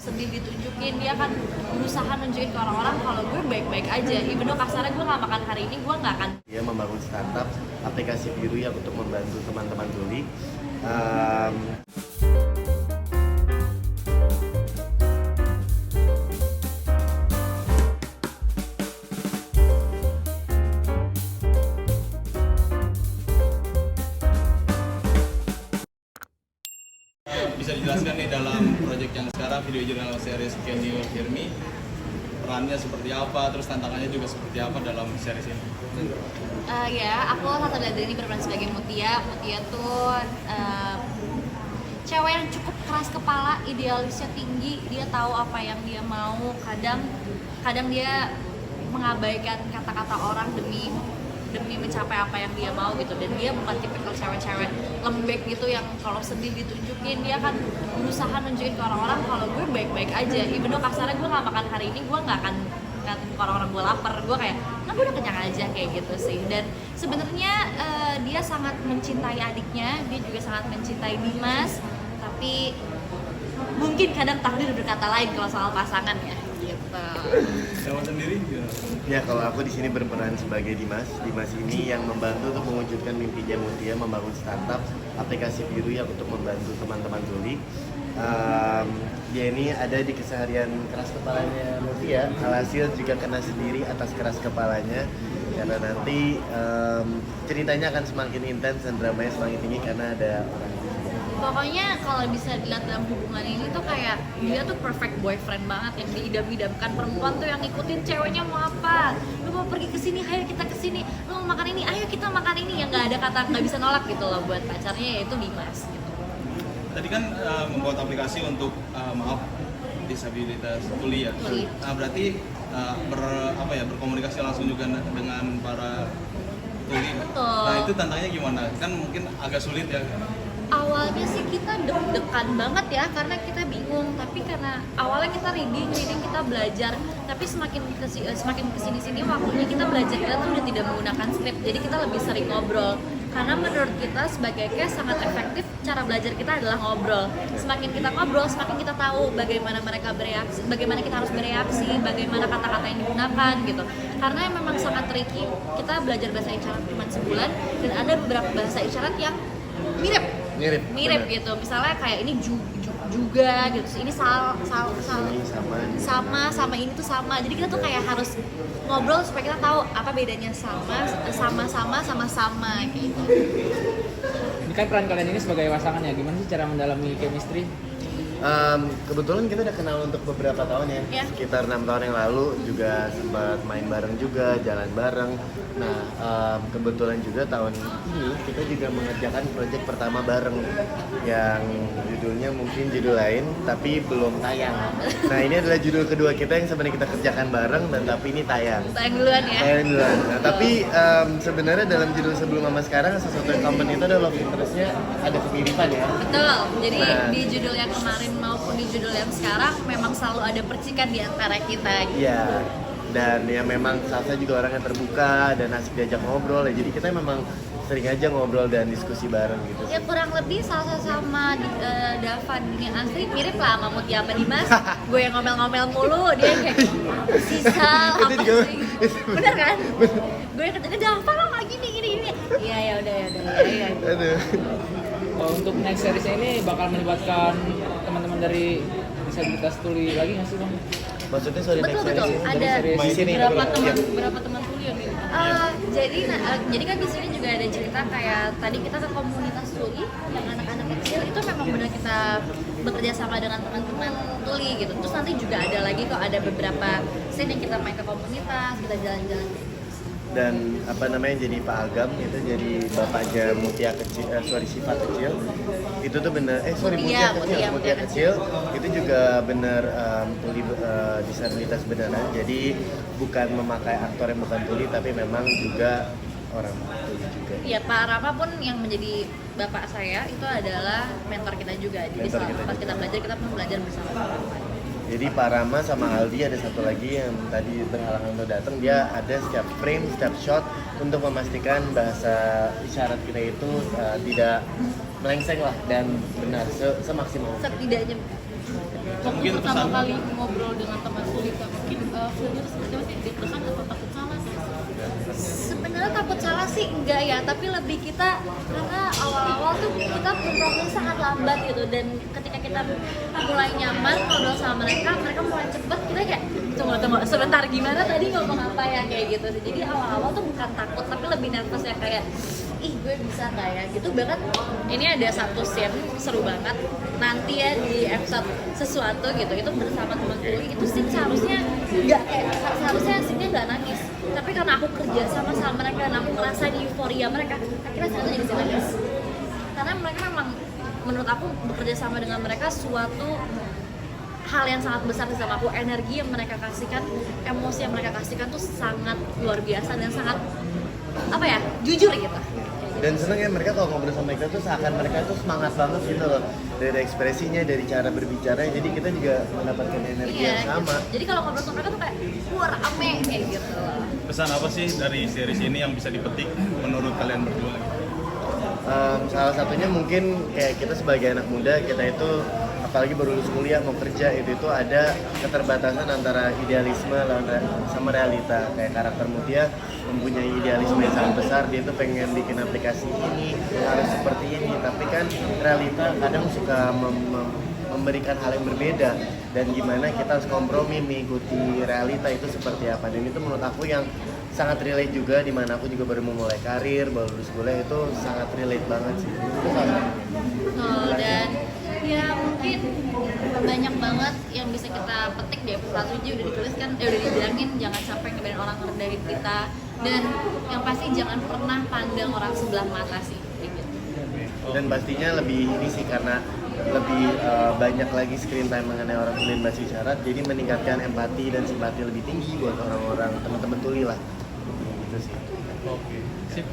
sedih ditunjukin, dia kan berusaha nunjukin ke orang-orang kalau gue baik-baik aja. Even though kasarnya gue nggak makan hari ini, gue nggak akan. Dia membangun startup aplikasi biru yang untuk membantu teman-teman tuli. Bisa dijelaskan nih dalam proyek yang sekarang video jurnal series Can You Hear Me, perannya seperti apa, terus tantangannya juga seperti apa dalam series ini? Ya, aku satu dari ini berperan sebagai Mutia. Mutia tuh cewek yang cukup keras kepala, idealisnya tinggi, dia tahu apa yang dia mau. Kadang dia mengabaikan kata-kata orang demi mencapai apa yang dia mau gitu. Dan dia bukan tipikal cewek-cewek lembek gitu yang kalau sedih ditunjukin, dia kan berusaha nunjukin ke orang-orang kalau gue baik-baik aja. Even though kasarnya gue nggak makan hari ini, gue nggak akan ngatain ke orang-orang gue lapar. Gue kayak, nah gue udah kenyang aja kayak gitu sih. Dan sebenarnya dia sangat mencintai adiknya, dia juga sangat mencintai Dimas. Tapi mungkin kadang takdir berkata lain kalau soal pasangan ya gitu. Sama sendiri gimana? Ya, kalau aku di sini berperan sebagai Dimas. Dimas ini yang membantu untuk mewujudkan mimpinya Mutia membangun startup aplikasi biru yang untuk membantu teman-teman tuli. Dia ini ada di keseharian keras kepalanya Mutia. Alhasil juga kena sendiri atas keras kepalanya karena nanti ceritanya akan semakin intens dan dramanya semakin tinggi karena ada orang. Pokoknya kalau bisa dilihat dalam hubungan ini tuh kayak dia tuh perfect boyfriend banget yang diidam-idamkan. Perempuan tuh yang ngikutin ceweknya mau apa, lu mau pergi ke sini, ayo kita ke sini, lu mau makan ini, ayo kita makan ini, yang nggak ada kata nggak bisa nolak gitu loh buat pacarnya, yaitu Dimas gitu. Tadi kan membuat aplikasi untuk disabilitas tuli ya. Tuli. Nah, berarti berkomunikasi langsung juga dengan para tuli. Betul. Nah, itu tantangannya gimana? Kan mungkin agak sulit ya. Awalnya sih kita deg-degan banget ya karena kita bingung, tapi karena awalnya kita reading kita belajar, tapi semakin kesini waktunya kita belajar, kita tuh udah tidak menggunakan skrip, jadi kita lebih sering ngobrol. Karena menurut kita sebagai case sangat efektif, cara belajar kita adalah ngobrol. Semakin kita ngobrol, semakin kita tahu bagaimana mereka bereaksi, bagaimana kita harus bereaksi, bagaimana kata-kata yang digunakan gitu. Karena memang sangat tricky. Kita belajar bahasa isyarat cuma sebulan dan ada beberapa bahasa isyarat yang mirip gitu. Misalnya kayak ini juga gitu, ini sama ini tuh sama. Jadi kita tuh kayak harus ngobrol supaya kita tahu apa bedanya sama gitu. Ini kan peran kalian ini sebagai pasangan ya, gimana sih cara mendalami chemistry? Kebetulan kita udah kenal untuk beberapa tahun ya, sekitar 6 tahun yang lalu juga sempat main bareng juga, jalan bareng. Nah, kebetulan juga tahun ini kita juga mengerjakan proyek pertama bareng yang judulnya mungkin judul lain tapi belum tayang. Nah, ini adalah judul kedua kita yang sebenarnya kita kerjakan bareng dan tapi ini tayang. Tayang duluan ya. Tayang duluan. Nah, tapi sebenarnya dalam judul sebelum Mama Sekarang sesuatu yang common itu adalah love interest-nya ada kemiripan ya. Betul. Jadi di judul yang kemarin maupun di judul yang sekarang memang selalu ada percikan di antara kita gitu. Iya. Dan ya memang Salsa juga orang yang terbuka dan asik diajak ngobrol ya. Jadi kita memang sering aja ngobrol dan diskusi bareng gitu. Ya kurang lebih Salsa sama Dava Dunia Asli mirip lah sama Mutia apa Dimas. Gue yang ngomel-ngomel mulu, dia kayak sisa apa sih? Bener kan? Gue yang katanya Dava lo nggak gini. Iya ya udah. Aduh. Untuk next series ini bakal melibatkan teman-teman dari disabilitas tuli lagi nggak sih bang? Maksudnya sorry next Betul. series Ada di sini berapa teman kuliah nih? Jadi kan di sini juga ada cerita kayak tadi kita ke komunitas tuli yang anak-anak kecil itu memang benar kita bekerja sama dengan teman-teman tuli gitu. Terus nanti juga ada lagi kok ada beberapa scene yang kita main ke komunitas, kita jalan-jalan. Dan jadi Pak Agam itu jadi bapaknya Mutia kecil, Sifat kecil itu tuh bener Mutia kecil itu juga bener tuli disabilitas beneran, jadi bukan memakai aktor yang bukan tuli tapi memang juga orang tuli juga. Iya, Pak Rama pun yang menjadi bapak saya itu adalah mentor kita juga, jadi pas kita belajar kita pun belajar bersama. Jadi Pak Rama sama Aldi ada satu lagi yang tadi berhalangan untuk datang, dia ada setiap frame, setiap shot untuk memastikan bahasa isyarat kita itu tidak melengseng lah dan benar semaksimal. Setidaknya Waktu Mungkin pertama pesan kali ngobrol dengan teman Sulika, mungkin feelnya seperti apa sih? Deg-degan atau takut salah sih? Sebenarnya takut salah sih enggak ya, tapi lebih kita karena awal-awal tuh kita berproses sangat lambat gitu, dan ketika kita mulai nyaman ngobrol sama mereka mulai cepet, kita kayak tunggu sebentar, gimana tadi ngomong apa ya, kayak gitu sih. Jadi awal-awal tuh bukan takut tapi lebih nervous ya, kayak ih gue bisa nggak ya gitu. Bahkan ini ada satu scene seru banget nanti ya di episode sesuatu gitu, itu bersama teman Tuli, itu scene seharusnya nggak seharusnya scene-nya nggak nangis, tapi karena aku kerja sama mereka dan aku ngerasain euforia mereka, akhirnya scene itu jadi scene nangis. Karena mereka memang, menurut aku, bekerja sama dengan mereka suatu hal yang sangat besar sama aku. Energi yang mereka kasihkan, emosi yang mereka kasihkan tuh sangat luar biasa dan sangat apa ya, jujur gitu. Dan seneng ya mereka kalau ngobrol sama kita tuh seakan mereka tuh semangat banget gitu loh, dari ekspresinya, dari cara berbicara, jadi kita juga mendapatkan energi yang sama. Gitu. Jadi kalau ngobrol sama mereka tuh kayak wah rame kayak gitu. pesan apa sih dari series ini yang bisa dipetik menurut kalian berdua? Salah satunya mungkin kayak kita sebagai anak muda, kita itu apalagi baru lulus kuliah mau kerja, itu ada keterbatasan antara idealisme sama realita. Kayak karakter Mutia mempunyai idealisme yang sangat besar, dia tuh pengen bikin aplikasi ini harus seperti ini, tapi kan realita kadang suka memberikan hal yang berbeda, dan gimana kita harus kompromi mengikuti realita itu seperti apa. Dan itu menurut aku yang sangat relate juga, dimana aku juga baru memulai karir, baru lulus kuliah, itu sangat relate banget sih. Dan ya mungkin banyak banget yang bisa kita petik di episode 7, udah dituliskan, udah dibilangin jangan sampai ngebedain orang ngerendahin kita, dan yang pasti jangan pernah pandang orang sebelah mata sih kayak gitu. Dan pastinya lebih ini sih, karena lebih banyak lagi screen time mengenai orang tuli dan bahasa isyarat, jadi meningkatkan empati dan simpati lebih tinggi buat orang-orang teman-teman tuli lah, gitu sih. Oke, sip.